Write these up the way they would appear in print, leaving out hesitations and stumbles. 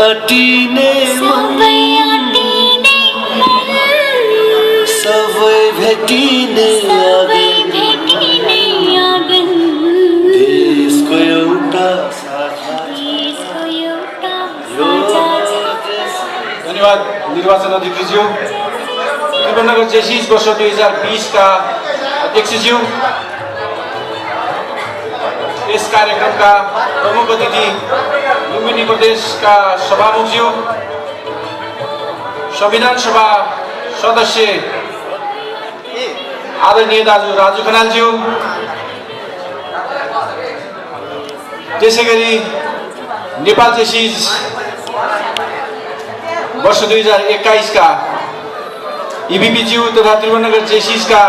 अटिने सबै भेटिने देशको एउटा धन्यवाद निर्वाचन अधिकृतज्यू, त्रिभुवननगर जेसीज वर्ष 2020 का अध्यक्षज्यू, इस कार्यक्रम का प्रमुख अतिथि लुम्बिनी प्रदेश का सभामुखज्यू, संविधान सभा सदस्य आदरणीय दाजु राजु खनालज्यू, त्यसैगरी नेपाल जेसीज वर्ष 2021 का ईबीपी ज्यू तथा त्रिभुवननगर जेसीज का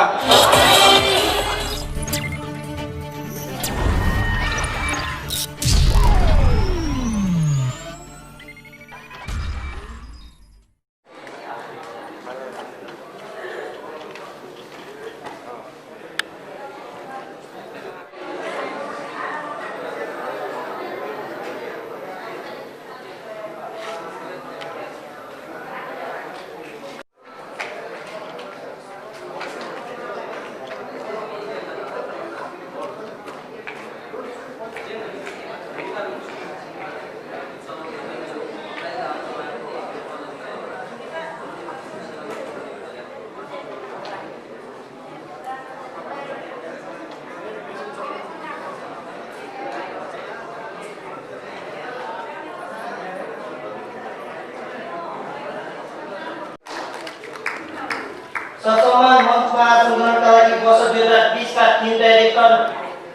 ससम्मान मञ्चमा आन्दोलनका लागि वर्ष 2020 का टिम डाइरेक्टर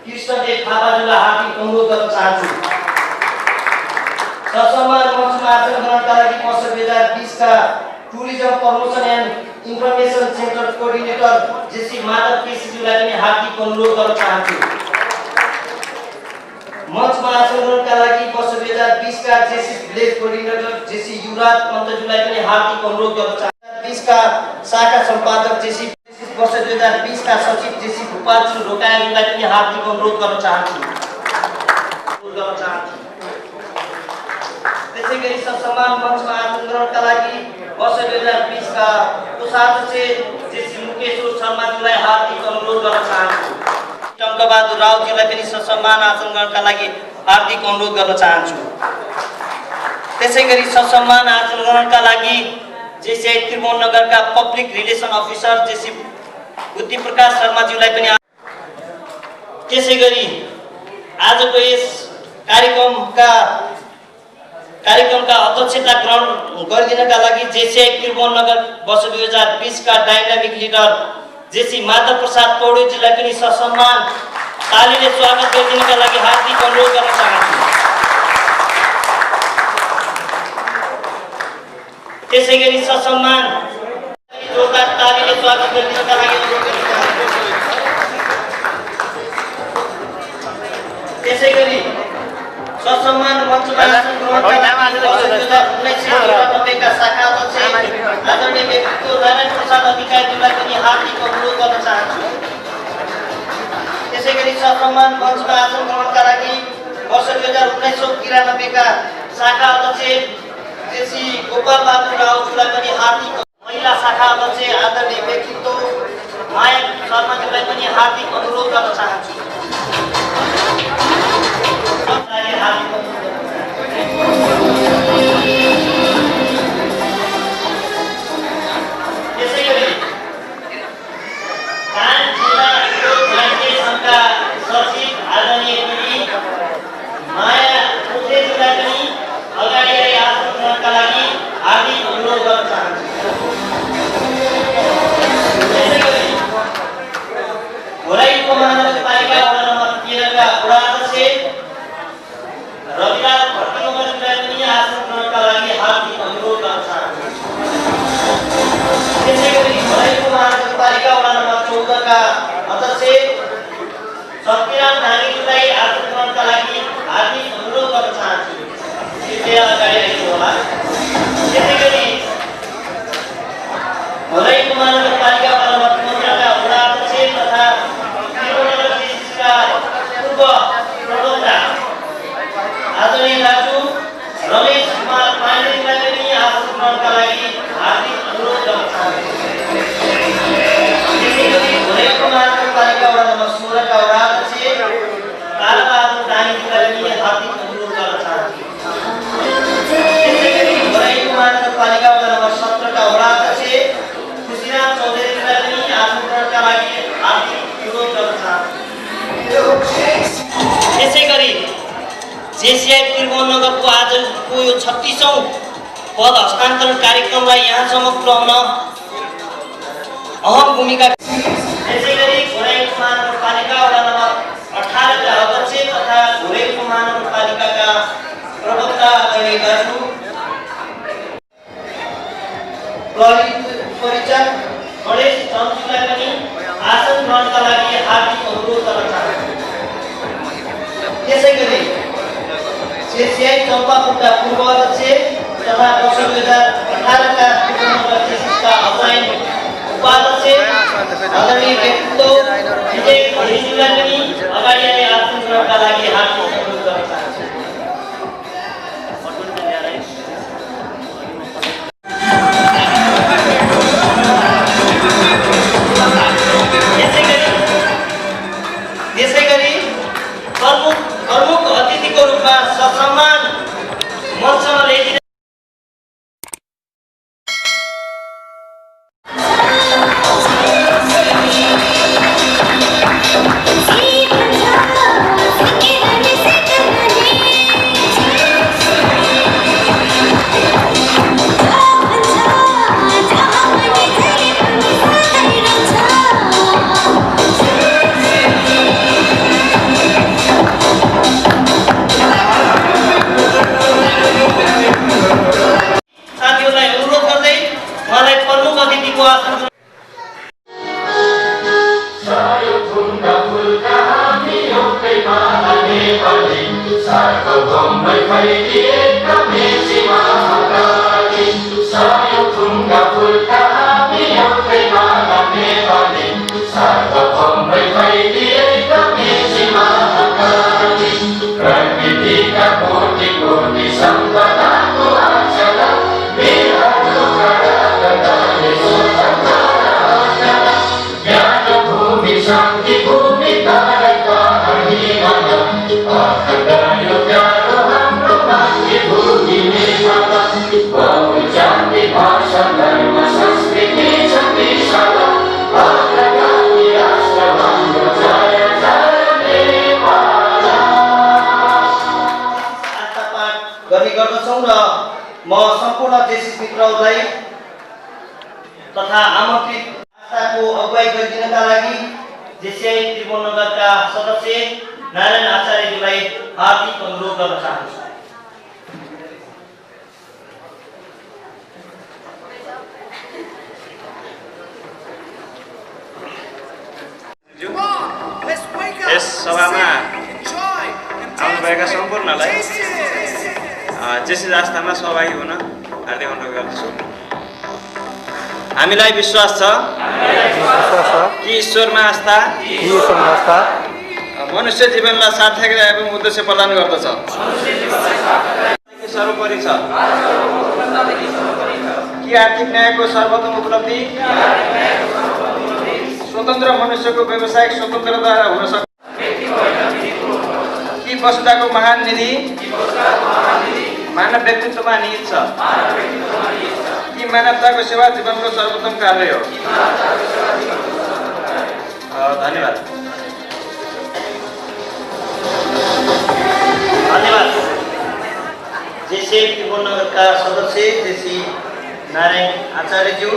कृष्णदेव थापाज्यूलाई हार्दिक अनुरोध गर्न चाहन्छु। ससम्मान मञ्चमा आन्दोलनका लागि वर्ष 2020 का tourism promotion and information centre coordinator JC Madhav केसीज्यूलाई पनि हार्दिक अनुरोध गर्न चाहन्छु। मञ्चमा आन्दोलनका लागि वर्ष 2020 का JC village coordinator JC Yuvraj पन्तज्यूलाई पनि हार्दिक अनुरोध गर्न चाहन्छु। 2020 का शाखा संपादक जेसी वर्ष 2020 का सचिव जेसी भूपालजी रोकायाजीलाई पनि हार्दिक अनुरोध गर्न चाहन्छु। त्यसैगरी ससम्मान मञ्चमा आन्दोलनका लागि वर्ष 2020 का कोषाध्यक्ष जेसी मुकेश्वर शर्माजीलाई हार्दिक अनुरोध गर्न चाहन्छु। टङ्कबहादुर रावजीलाई पनि ससम्मान आन्दोलनका लागि हार्दिक अनुरोध गर्न चाहन्छु। त्यसैगरी ससम्मान आन्दोलनका लागि जेसी त्रिभुवननगर का पब्लिक रिलेसन अफिसर जेसी बुद्धि प्रकाश शर्माज्यूलाई पनि त्यसैगरी आजको यस कार्यक्रमका अध्यक्षता ग्रहण गरिदिनका लागि जेसी त्रिभुवननगर वर्ष 2020 का dynamic leader JC Madhav Prasad पौडेलजीलाई पनि ससम्मान तालीले स्वागत गरिदिनका लागि हार्दिक अनुरोध गर्न चाहन्छु। त्यसैगरी ससम्मान जोरदार तालीले स्वागत गरिदिनका लागि अनुरोध गर्न चाहन्छु। त्यसैगरी ससम्मान मञ्चमा का शाखा अध्यक्ष आदरणीय व्यक्तित्व नारायण प्रसाद अधिकारीलाई पनि हार्दिक अनुरोध गर्न चाहन्छु। त्यसैगरी ससम्मान मञ्चमा आसन ग्रहणका लागि वर्ष 1993 का शाखा अध्यक्ष जेसी गोपाल बहादुर रावजीलाई पनि हार्दिक, महिला शाखा अध्यक्ष आदरणीय व्यक्तित्व माया शर्माजीलाई पनि हार्दिक अनुरोध गर्न चाहन्छु। त्यसैगरी कान जिल्ला राज्य सङ्घका सचिव आदरणीय माया उद्देश्यलाई पनि अगाडि आसन ग्रहणका लागि हार्दिक अनुरोध गर्न चाहन्छु। 36औं पद हस्तान्तरण कार्यक्रमलाई यहाँसम्म पुर्याउन अहम भूमिका। त्यसैगरी घोराइल महानगरपालिका वडा नम्बर 18 का अध्यक्ष तथा घोराइल महानगरपालिकाका प्रवक्ता आदरणीय दाजु परिचय गणेश चन्द्रलाई पनि आसन ग्रहणका लागि हार्दिक अनुरोध गर्न चाहन्छु। त्यसैगरी सीसीआई चम्पापुरका पूर्व अध्यक्ष तथा वर्ष 2018 का पूर्व उपाध्यक्ष आदरणीय व्यक्तित्व विजय घिमिरेलाई पनि अगाडि आए आसन ग्रहणका लागि हार्दिक अनुरोध गर्न चाहन्छु। त्यसैगरी प्रमुख अतिथिको रूपमा ससम्मान मञ्चमा ल्याइदिनु गर्ने गर्दछौँ र म सम्पूर्ण जेसिस मित्रहरूलाई तथा आमन्त्रित आस्थाको अगुवाई गरिदिनका लागि जेसीआई त्रिभुवननगरका सदस्य नारायण आचार्यज्यूलाई हार्दिक अनुरोध गर्न चाहन्छु। यस सभामा आउनुभएका सम्पूर्णलाई जेसिस आस्थामा सहभागी हुन हार्दिक अनुरोध गर्दछु। हामीलाई विश्वास छ कि ईश्वरमा आस्था मनुष्य जीवनलाई सार्थक र एवं उद्देश्य प्रदान गर्दछ। सर्वोपरि छ कि आर्थिक न्यायको सर्वोत्तम उपलब्धि स्वतन्त्र मनुष्यको व्यावसायिक स्वतन्त्रता हुन सक्छ कि वसुधाको महान निधि मानव व्यक्तित्वमा निहित छ कि मानवताको सेवा जीवनको सर्वोत्तम कार्य हो। धन्यवाद। धन्यवाद। जेसीआई त्रिभुवननगरका सदस्य जेसी नारायण आचार्यज्यू,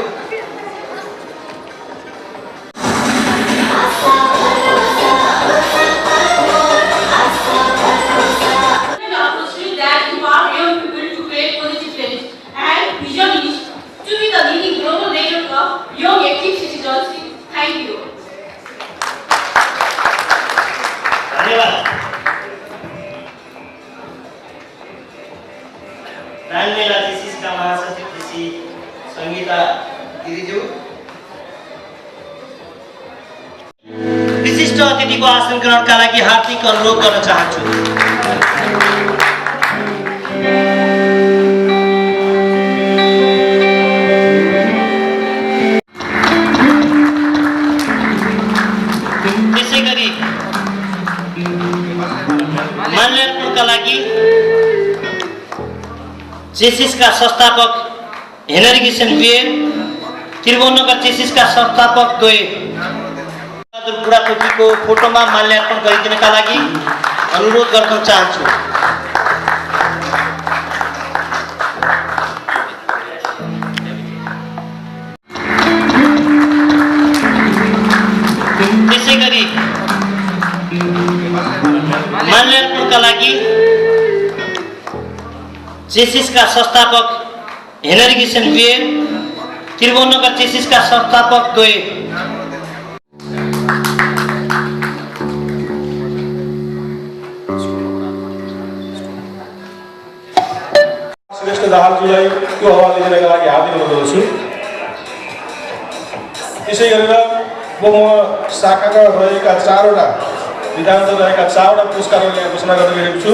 रानमेला जेसिसका महासचिव जेसी संगीता गिरिज्यू, विशिष्ट अतिथिको आसन ग्रहणका लागि हार्दिक अनुरोध गर्न चाहन्छु। त्यसैगरी माल्यार्पणका लागि जेसिसका संस्थापक हेनरी किसन पिएर, त्रिभुवननगर जेसिसका संस्थापक द्वय बुढाथोकीको फोटोमा माल्यार्पण गरिदिनका लागि अनुरोध गर्न चाहन्छु। सम्मानका लागि चेसिसका संस्थापक हेनरी किसन बियर, त्रिभुवननगर चेसिसका संस्थापक द्वय श्रेष्ठ दाहालजीलाई त्यो हवाले दिनका लागि हार्दिक अनुरोध गर्छु। त्यसै गरेर म शाखाका रहेका 4वटा विधानसभा रहेका 4वटा पुरस्कारहरू यहाँ घोषणा गर्न गएको छु।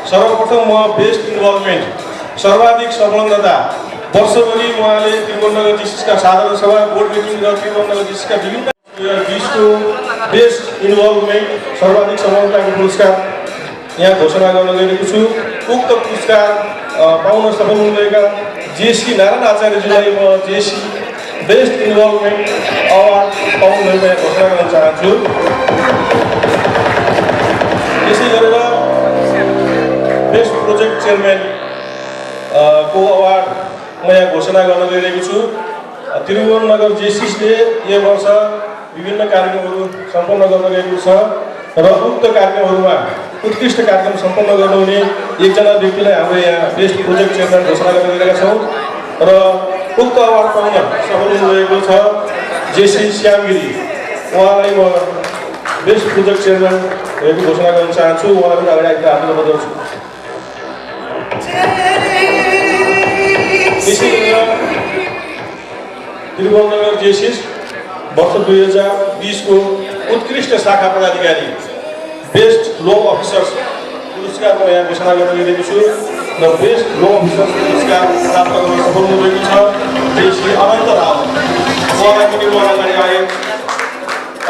सर्वप्रथम म बेस्ट इन्भल्भमेन्ट सर्वाधिक संलग्नता वर्षभरि उहाँले त्रिभुवननगर जिसिसका साधारण सभा बोर्ड मिटिङ र त्रिभुवननगर जिसिसका विभिन्न 2020 को बेस्ट इन्भल्भमेन्ट सर्वाधिक संलग्नताको पुरस्कार यहाँ घोषणा गर्न गएको छु। उक्त पुरस्कार पाउन सफल हुनुभएका जेसी नारायण आचार्यजीलाई म जेसी बेस्ट इन्भल्भमेन्ट अवार्ड पाउनुभएको यहाँ घोषणा गर्न चाहन्छु। त्यसै गरेर बेस्ट प्रोजेक्ट चेयरम्यान को अवार्ड म यहाँ घोषणा गर्न गइरहेको छु। त्रिभुवननगर जेसिसले यो वर्ष विभिन्न कार्यक्रमहरू सम्पन्न गर्न गएको छ र उक्त कार्यक्रमहरूमा उत्कृष्ट कार्यक्रम सम्पन्न गर्नुहुने एकजना व्यक्तिलाई हाम्रो यहाँ बेस्ट प्रोजेक्ट चेयरम्यान घोषणा गरिरहेका छौँ र उक्त अवार्ड पाउन सफल हुनुभएको छ जेसी श्यामगिरी। उहाँलाई म बेस्ट प्रोजेक्ट चेयरम्यान भएको घोषणा गर्न चाहन्छु। उहाँलाई पनि अगाडि आएर हात बजाउँछु। त्यसै गरेर त्रिभुवननगर जेसिस वर्ष 2020 को उत्कृष्ट शाखा पदाधिकारी बेस्ट लो अफिसर्स पुरस्कार म यहाँ घोषणा गर्न गइरहेको छु र बेस्ट लो अफिसर्स पुरस्कार प्राप्त गर्न सफल हुनुभएको छ जेसी अनन्त राव। उहाँलाई पनि म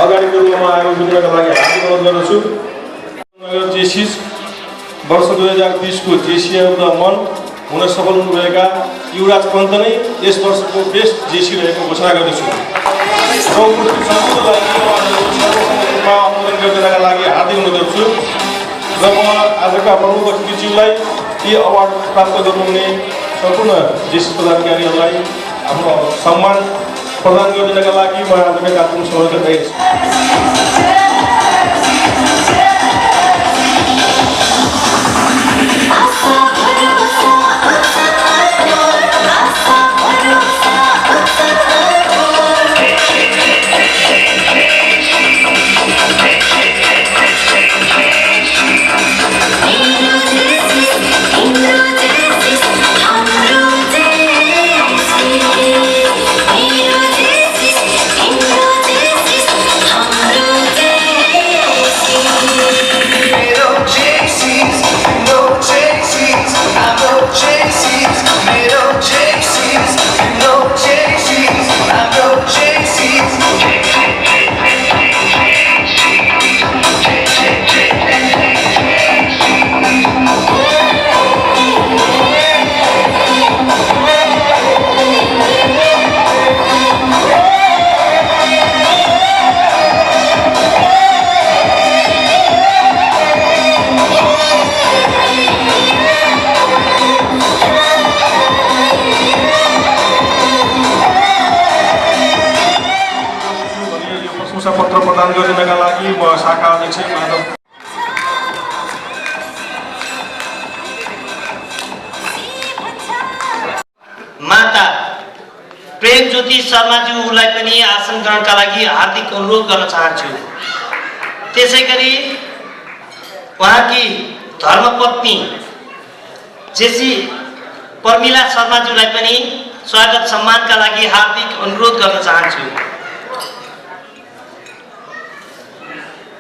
अगाडिको रूपमा आएको बुझ्नका लागि हार्दिक अनुरोध गर्दछु। जेसिस वर्ष 2020 को जेसी अफ द मन्थ हुन सफल हुनुभएका युवराज पन्त नै यस वर्षको बेस्ट जेसी रहेको घोषणा गर्दछु। अनुमोदन गर्नका लागि हार्दिक अनुरोध गर्छु र म आजका प्रमुख अतिथिज्यूलाई यी अवार्ड प्राप्त गर्नुहुने सम्पूर्ण जेसी पदाधिकारीहरूलाई आफ्नो सम्मान प्रदान गर्नका लागि म आजका कार्यक्रम समाप्त गरिरहेको छु। पत्र प्रदान गर्नका लागि म शाखा अध्यक्ष माधव माता प्रेम ज्योति शर्माज्यूलाई पनि आसन ग्रहणका लागि हार्दिक अनुरोध गर्न चाहन्छु। त्यसै गरी उहाँकी धर्मपत्नी जेसी पर्मिला शर्माज्यूलाई पनि स्वागत सम्मानका लागि हार्दिक अनुरोध गर्न चाहन्छु।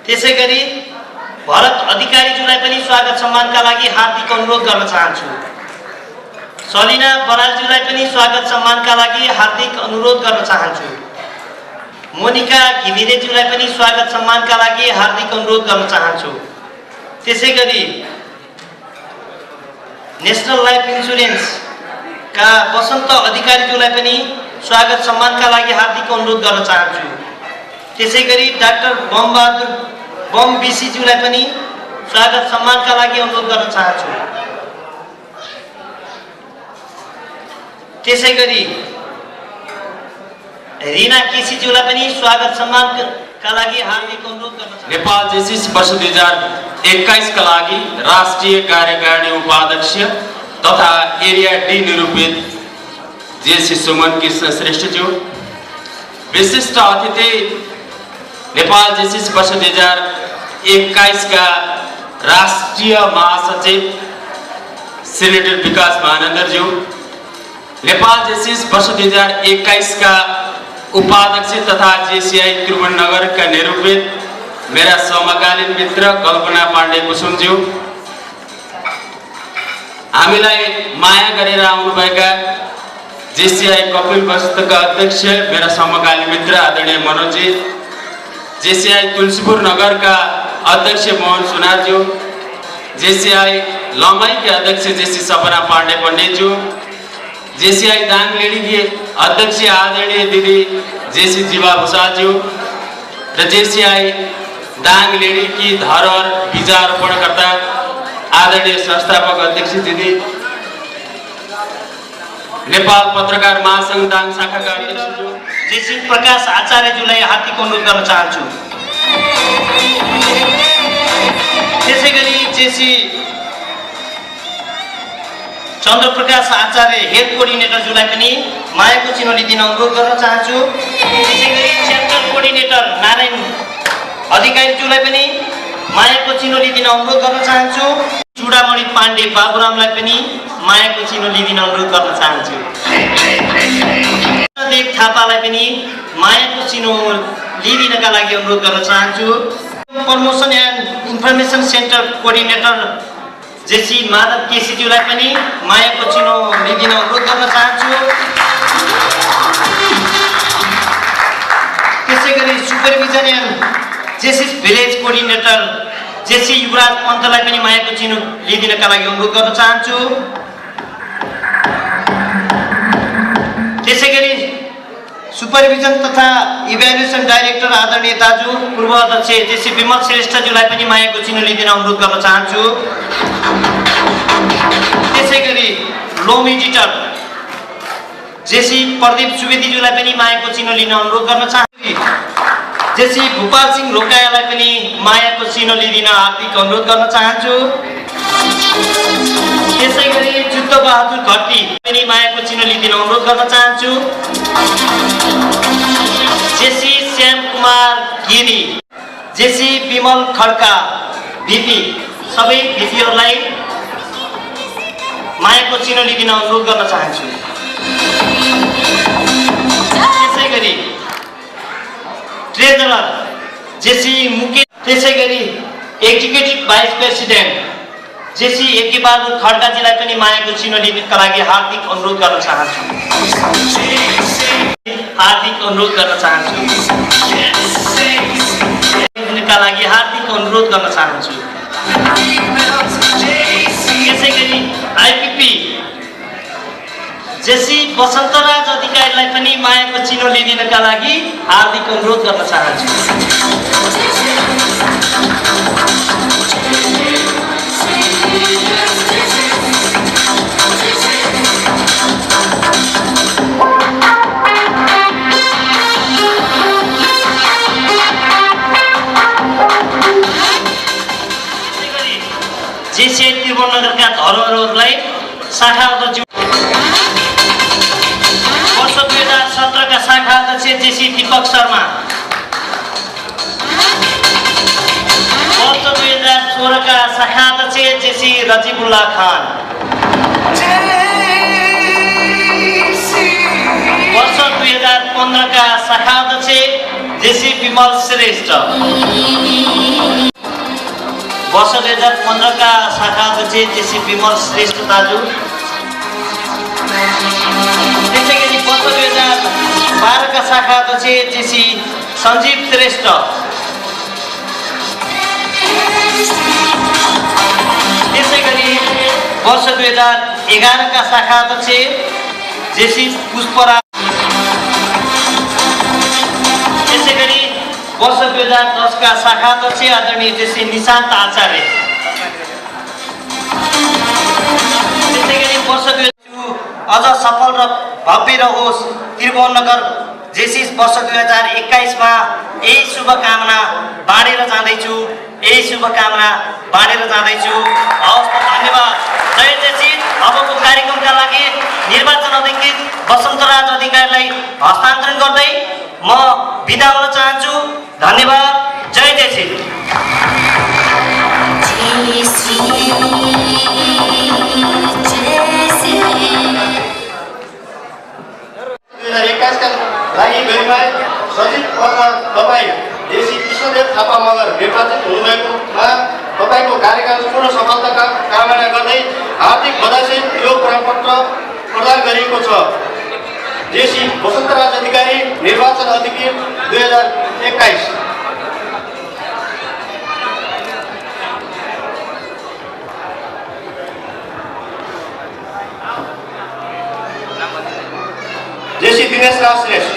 त्यसै गरी भरत अधिकारीज्यूलाई पनि स्वागत सम्मानका लागि हार्दिक अनुरोध गर्न चाहन्छु। सलिना बरालज्यूलाई पनि स्वागत सम्मानका लागि हार्दिक अनुरोध गर्न चाहन्छु। मोनिका घिमिरेज्यूलाई पनि स्वागत सम्मानका लागि हार्दिक अनुरोध गर्न चाहन्छु। त्यसै गरी नेशनल लाइफ इन्स्योरेन्सका वसन्त अधिकारीज्यूलाई पनि स्वागत सम्मानका लागि हार्दिक अनुरोध गर्न चाहन्छु। त्यसै गरी डाक्टर बम बिसीज्यूलाई पनि स्वागत सम्मानका लागि अनुरोध गर्न चाहन्छु। त्यसै गरी रिना केसीज्यूलाई पनि स्वागत सम्मानका लागि हार्दिक अनुरोध गर्न चाहन्छु। नेपाल जेसिस वर्ष 2021 21 का लागि राष्ट्रिय कार्यकारिणी उपाध्यक्ष तथा एरिया डी निरूपित जेसी सुमन कृष्ण श्रेष्ठज्यू, विशिष्ट अतिथि नेपाल जेसिस वर्ष 2021 का राष्ट्रिय महासचिव सेनेटर विकास महानन्दज्यू, नेपाल जेसिस वर्ष 2021 का उपाध्यक्ष तथा जेसीआई त्रिभुवननगर का निरूपित मेरा समकालीन मित्र कल्पना पाण्डे कुसुमज्यू, हामीलाई माया गरेर आउनुभएका जेसीआई कपिल वस्तुका अध्यक्ष मेरा समकालीन मित्र आदरणीय मनोजी, जेसीआई तुलसीपुर नगर का अध्यक्ष मोहन सुनारज्यू, जेसीआई लम्बाई के अध्यक्ष जेसी सपना पाण्डे पण्डितज्यू, जेसीआई दाङलेडी के अध्यक्ष आदरणीय दिदी जेसी जीवा भूषालज्यू र जेसीआई दाङलेडी की धरोहर बीजारोपणकर्ता आदरणीय संस्थापक अध्यक्ष दिदी, नेपाल पत्रकार महासंघ दाङ शाखाका अध्यक्षज्यू जेसी प्रकाश आचार्यज्यूलाई हार्दिक अनुरोध गर्न चाहन्छु। त्यसैगरी जेसी चन्द्रप्रकाश आचार्य हेल्थ कोअर्डिनेटरज्यूलाई पनि मायाको चिनो लिदिन अनुरोध गर्न चाहन्छु। त्यसैगरी सेन्ट्रल कोअर्डिनेटर नारायण अधिकारीज्यूलाई पनि मायाको चिनो लिदिन अनुरोध गर्न चाहन्छु। चुडामणि पाण्डे बाबुरामलाई पनि मायाको चिनो लिदिन अनुरोध गर्न चाहन्छु। देव थापालाई पनि मायाको चिनो लिदिनका लागि अनुरोध गर्न चाहन्छु। Promotion and information centre coordinator JC Madhav केसीज्यूलाई पनि मायाको चिनो लिदिन अनुरोध गर्न चाहन्छु। त्यसैगरी supervision and JC village coordinator JC Yuvraj पन्तलाई पनि मायाको चिनो लिदिनका लागि अनुरोध गर्न चाहन्छु। त्यसैगरी सुपरभिजन तथा इभ्यालुएसन डाइरेक्टर आदरणीय दाजु पूर्व अध्यक्ष जेसी विमल श्रेष्ठज्यूलाई पनि मायाको चिनो लिदिन अनुरोध गर्न चाहन्छु। त्यसैगरी लोम एडिटर जेसी प्रदीप सुवेदीज्यूलाई पनि मायाको चिनो लिन अनुरोध गर्न चाहन्छु। जेसी भूपाल सिंह रोकायालाई पनि मायाको चिनो लिदिन हार्दिक अनुरोध गर्न चाहन्छु। त्यसैगरी जुद्ध बहादुर घट्टी पनि मायाको चिनो लिदिन अनुरोध गर्न चाहन्छु। JC Shyam Kumar Giri, JC Bimal Khadka VP, सबै भिपीहरूलाई मायाको चिनो लिदिन अनुरोध गर्न चाहन्छु। त्यसैगरी ट्रेजरर जेसी मुकेश, त्यसैगरी executive vice president JC Ek Bahadur खड्काजीलाई पनि मायाको चिनो लिनका लागि हार्दिक अनुरोध गर्न चाहन्छु। हार्दिक अनुरोध गर्न चाहन्छु। लिनका लागि हार्दिक अनुरोध गर्न चाहन्छु। त्यसैगरी आइपिपी जेसी वसन्तराज अधिकारीलाई पनि मायाको चिनो लिदिनका लागि हार्दिक अनुरोध गर्न चाहन्छु। जेसी त्रिभुवननगरका धरोहरहरूलाई शाखा अध्यक्ष वर्ष 2017 का शाखा अध्यक्ष जेसी दीपक शर्मा, वर्ष 2016 का शाखा अध्यक्ष जेसी रजीबुल्ला खान, वर्ष 2015 का शाखा अध्यक्ष जेसी विमल श्रेष्ठ, वर्ष 2015 का शाखा अध्यक्ष जेसी विमल श्रेष्ठ दाजु। त्यसैगरी वर्ष 2012 का शाखा अध्यक्ष जेसी सञ्जीव श्रेष्ठ, त्यसैगरी वर्ष 2011 का शाखा अध्यक्ष जेसी पुष्पराज, त्यसैगरी वर्ष 2010 का शाखा अध्यक्ष आदरणीय जेसी निशान्त आचार्य, त्यसैगरी वर्ष 2000 अझ सफल र भव्य रहोस् त्रिभुवननगर जेसी वर्ष 2021 मा यही शुभकामना बाँडेर जाँदैछु। यही शुभकामना बाँडेर जाँदैछु। हवस् त, धन्यवाद। जय जयसिंह। अबको कार्यक्रमका लागि निर्वाचन अधिकृत वसन्तराज अधिकारीलाई हस्तान्तरण गर्दै म बिदा हुन चाहन्छु। धन्यवाद। जय जयसिंह। 2021 का लागि गरिमाय सचिव पदमा तपाईँ देशी कृष्णदेव थापा मगर निर्वाचित हुनुभएकोमा तपाईँको कार्यकाल पूर्ण सफलताका कामना गर्दै हार्दिक बधाईसहित यो प्रमाणपत्र प्रदान गरिएको छ। देशी वसन्तराज अधिकारी निर्वाचन अधिकृत 2021। जेसी दिनेश राज श्रेष्ठ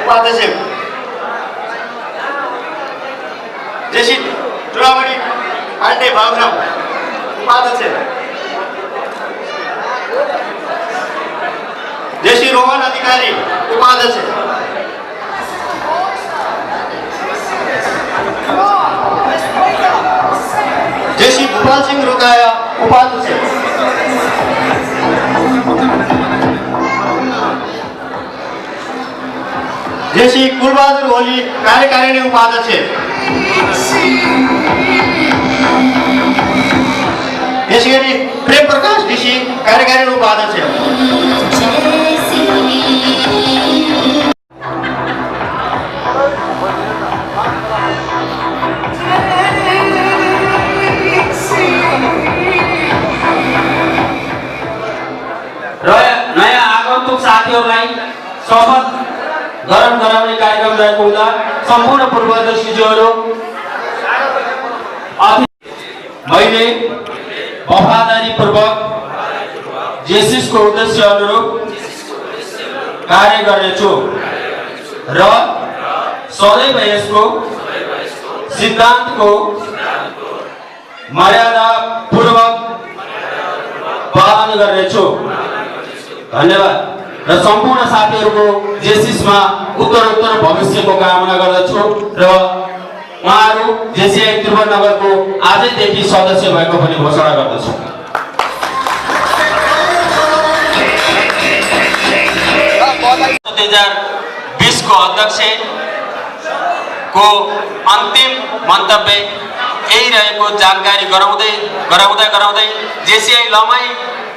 उपाध्यक्ष। जेसी चुडामणि पाण्डे बाबुराम उपाध्यक्ष। जेसी रोहन अधिकारी उपाध्यक्ष। जेसी भूपाल सिंह रोकाया उपाध्यक्ष। जेसी कुलबहादुर ओली कार्यकारिणी उपाध्यक्ष। यसरी प्रेम प्रकाश ऋषि कार्यकारिणी उपाध्यक्ष। नयाँ आगन्तुक साथीहरूलाई शपथ ग्रहण गराउने कार्यक्रम रहेको हुँदा सम्पूर्ण पूर्वदर्शीज्यूहरू मैले वफादारीपूर्वक जेसिसको उद्देश्य अनुरूप कार्य गर्नेछु र सदैव यसको सिद्धान्तको मर्यादापूर्वक पालन गर्नेछु। धन्यवाद। र सम्पूर्ण साथीहरूको जेसिसमा उत्तरोत्तर भविष्यको कामना गर्दछु र उहाँहरू जेसिआई त्रिभुवनगरको आजैदेखि सदस्य भएको पनि घोषणा गर्दछु। 2020 को अध्यक्षको अन्तिम मन्तव्य यही रहेको जानकारी गराउँदै जेसिआई लमाई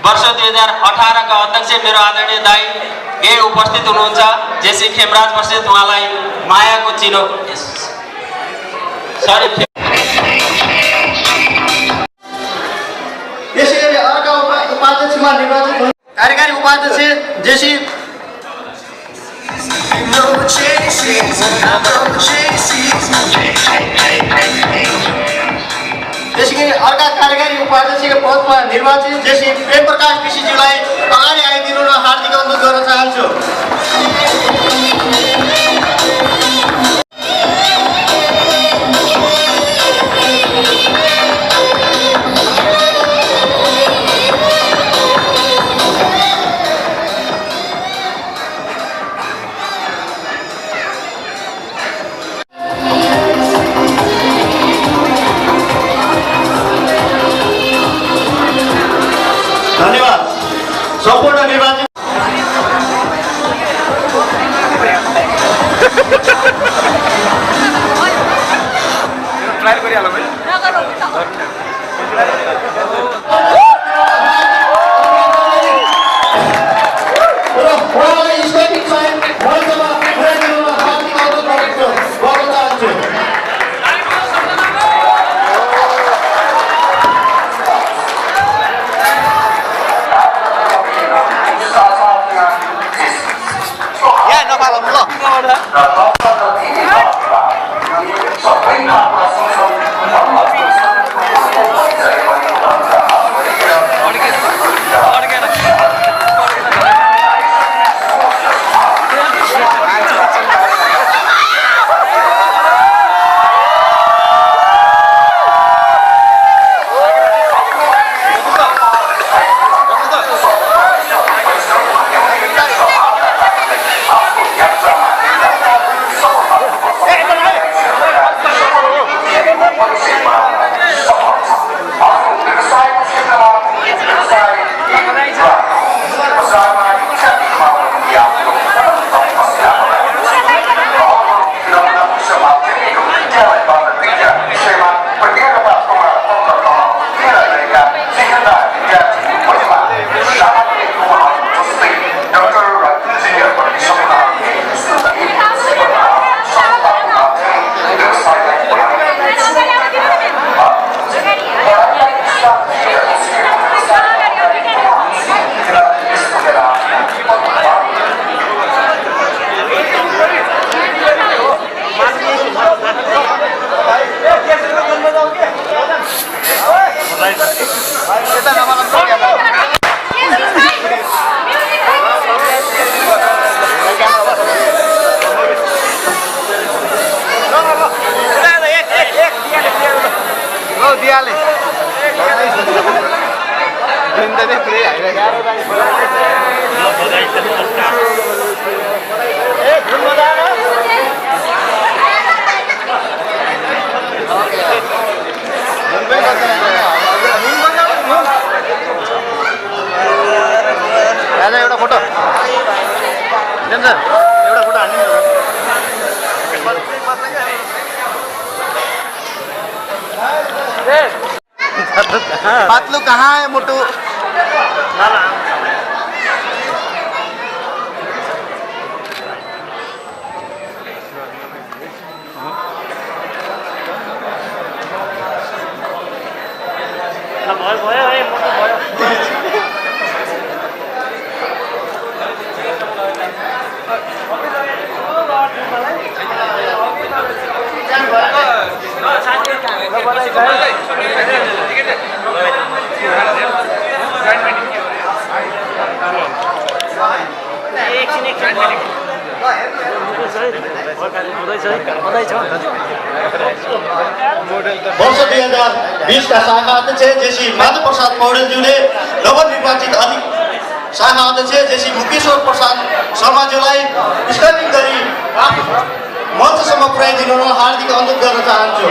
वर्ष 2018 का अध्यक्ष मेरो आदरणीय दाई यही उपस्थित हुनुहुन्छ। जेसी खेमराज बस्नेत, उहाँलाई मायाको चिनो। सरी, यसैगरी अर्का उपाध्यक्षमा निर्वाचित हुनु कार्यकारी उपाध्यक्ष जेसी त्यसैगरी अर्का कार्यकारी उपाध्यक्षको पदमा निर्वाचित जेसी प्रेम प्रकाश ऋषिज्यूलाई अगाडि आइदिनु र हार्दिक अनुरोध गर्न चाहन्छु। धन्यवाद। सम्पूर्ण निर्वाचित एउटा फोटो एउटा फोटो हाल्नु पातलू कहाँ है मोटू वर्ष 2020 का शाखा अध्यक्ष जेसी माधव प्रसाद पौडेलज्यूले नवनिर्वाचित शाखा अध्यक्ष जेसी मुकेश्वर प्रसाद शर्माज्यूलाई स्ट्यान्डिङ गरी मञ्चसम्म पुर्याइदिनु हार्दिक अनुरोध गर्न चाहन्छु।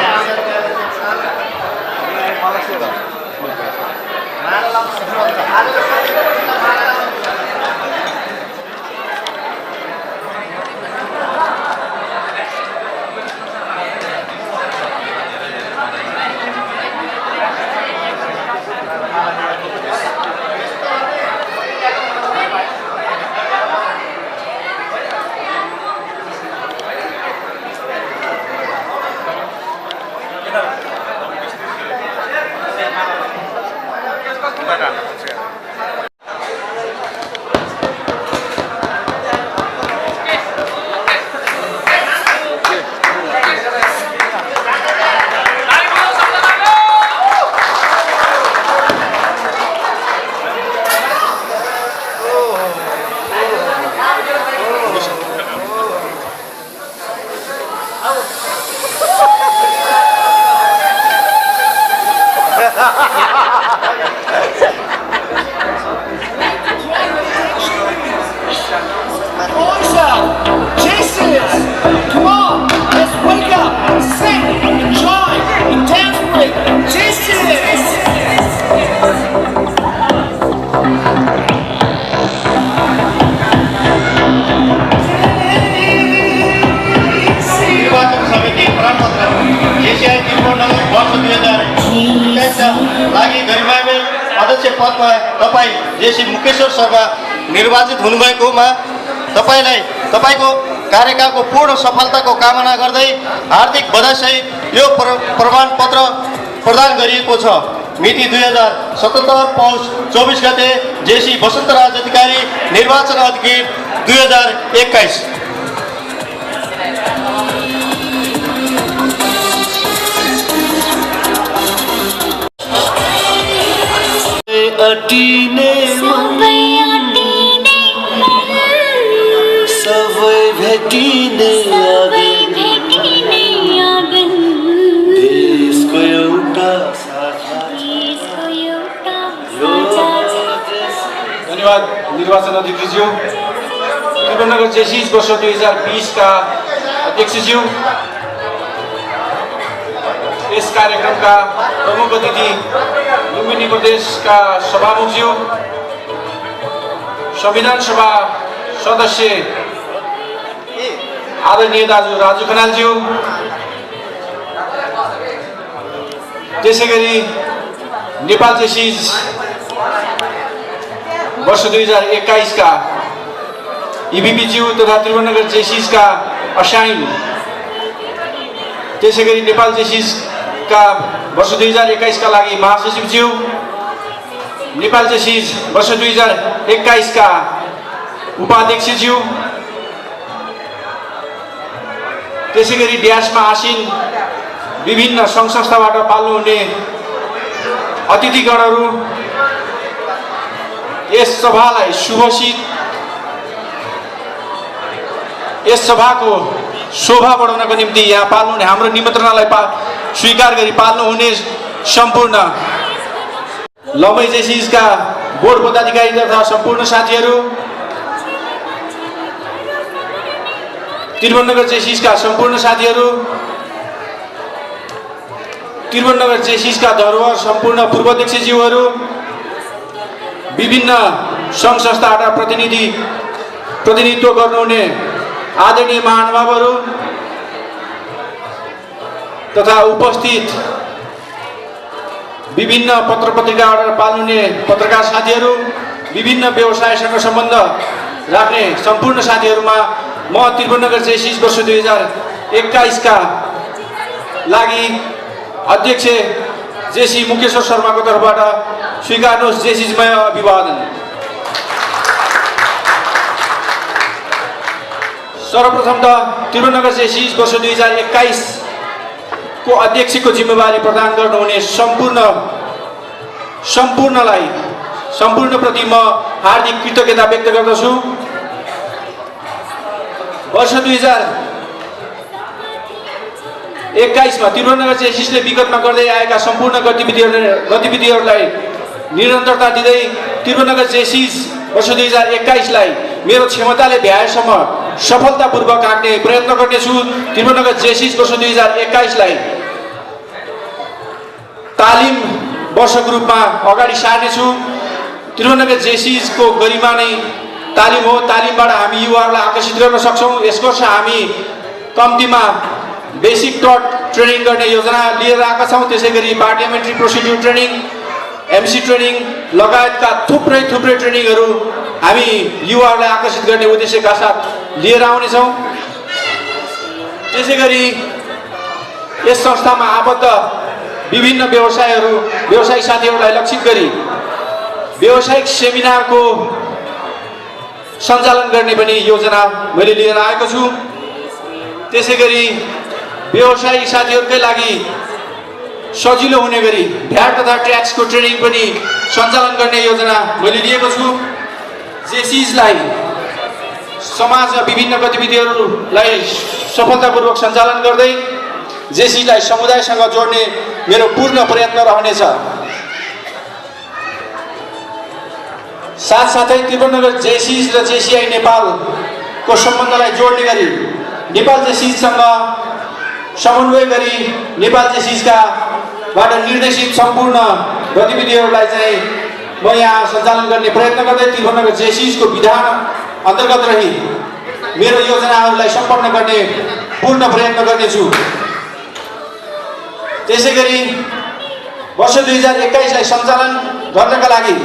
अध्यक्ष पदमा तपाईँ जेसी मुकेश्वर शर्मा निर्वाचित हुनुभएकोमा तपाईलाई तपाईको कार्यकालको पूर्ण सफलताको कामना गर्दै हार्दिक बधाईसहित यो प्रमाणपत्र प्रदान गरिएको छ। मिति 2077 पौष 24 गते जेसी वसन्तराज अधिकारी निर्वाचन अधिकारी 2021। अटीने सबै भेटिने देशको एउटा धन्यवाद निर्वाचन अधिकारीज्यू, त्रिभुवननगर जेसी वर्ष 2020 का अध्यक्षज्यू, इस कार्यक्रम का प्रमुख अतिथि लुम्बिनी प्रदेश का सभामुखज्यू, संविधान सभा सदस्य आदरणीय दाजु राजु खनालज्यू, त्यसैगरी नेपाल जेसीज वर्ष 2021 का ईवीपी ज्यू तथा त्रिभुवननगर जेसीज का असाइन, त्यसैगरी नेपाल जेसीज का वर्ष 2021 का लागि महासचिव ज्यू, नेपाल जेसीज वर्ष 2021 का उपाध्यक्ष ज्यू, त्यसैगरी ड्यासमा आसीन विभिन्न सङ्घ संस्थाबाट पाल्नुहुने अतिथिगणहरू, यस सभालाई शुभसित यस सभाको शोभा बढाउनको निम्ति यहाँ पाल्नुहुने हाम्रो निमन्त्रणालाई स्वीकार गरी पाल्नुहुने सम्पूर्ण लमै जेसिसका बोर्ड पदाधिकारी तथा सम्पूर्ण साथीहरू, त्रिभुवननगर जेसिसका सम्पूर्ण साथीहरू, त्रिभुवननगर जेसिसका धरोहर सम्पूर्ण पूर्वाध्यक्षज्यूहरू, विभिन्न सङ्घ संस्थाबाट प्रतिनिधित्व गर्नुहुने आदरणीय महानुभावहरू तथा उपस्थित विभिन्न पत्र पत्रिकाबाट पाल्नुहुने पत्रकार साथीहरू, विभिन्न व्यवसायसँग सम्बन्ध राख्ने सम्पूर्ण साथीहरूमा म त्रिभुवननगर जेसिस वर्ष 2021 का लागि अध्यक्ष जेसी मुकेश्वर शर्माको तर्फबाट स्वीकार्नुहोस् जेसिसमय अभिवादन। सर्वप्रथम त त्रिभुवननगर जेसिस वर्ष 2021 को अध्यक्षको जिम्मेवारी प्रदान गर्नुहुने सम्पूर्णप्रति म हार्दिक कृतज्ञता व्यक्त गर्दछु। वर्ष 2021 मा त्रिभुवननगर जेसिसले विगतमा गर्दै आएका सम्पूर्ण गतिविधिहरूलाई निरन्तरता दिँदै त्रिभुवननगर जेसिस वर्ष 2021 लाई मेरो क्षमताले भ्याएसम्म सफलतापूर्वक हाँक्ने प्रयत्न गर्नेछु। त्रिभुवननगर जेसिस वर्ष 2021 लाई तालिम वर्षको रूपमा अगाडि सार्नेछु। त्रिभुवननगर जेसिसको गरिमा नै तालिम हो। तालिमबाट हामी युवाहरूलाई आकर्षित गर्न सक्छौँ। यसको अर्थ हामी कम्तीमा बेसिक टट ट्रेनिङ गर्ने योजना लिएर आएका छौँ। त्यसै गरी parliamentary procedure training, MC training लगायतका थुप्रै ट्रेनिङहरू हामी युवाहरूलाई आकर्षित गर्ने उद्देश्यका साथ लिएर आउनेछौँ। त्यसै गरी यस संस्थामा आबद्ध विभिन्न व्यवसायी साथीहरूलाई लक्षित गरी व्यावसायिक सेमिनारको सञ्चालन गर्ने पनि योजना मैले लिएर आएको छु। त्यसै गरी व्यवसायी साथीहरूकै लागि सजिलो हुने गरी भ्याट तथा ट्याक्सको ट्रेनिङ पनि सञ्चालन गर्ने योजना मैले लिएको छु। जेसिसलाई समाजमा विभिन्न गतिविधिहरूलाई सफलतापूर्वक सञ्चालन गर्दै जेसिसलाई समुदायसँग जोड्ने मेरो पूर्ण प्रयत्न रहनेछ। साथसाथै त्रिभुवननगर जेसिस र जेसिआई नेपालको सम्बन्धलाई जोड्ने गरी नेपाल जेसिससँग समन्वय गरी नेपाल जेसिसकाबाट निर्देशित सम्पूर्ण गतिविधिहरूलाई चाहिँ म यहाँ सञ्चालन गर्ने प्रयत्न गर्दै त्रिभुवननगर जेसिसको विधान अन्तर्गत रही मेरो योजनाहरूलाई सम्पन्न गर्ने पूर्ण प्रयत्न गर्नेछु। त्यसै गरी वर्ष 2021 लाई सञ्चालन गर्नका लागि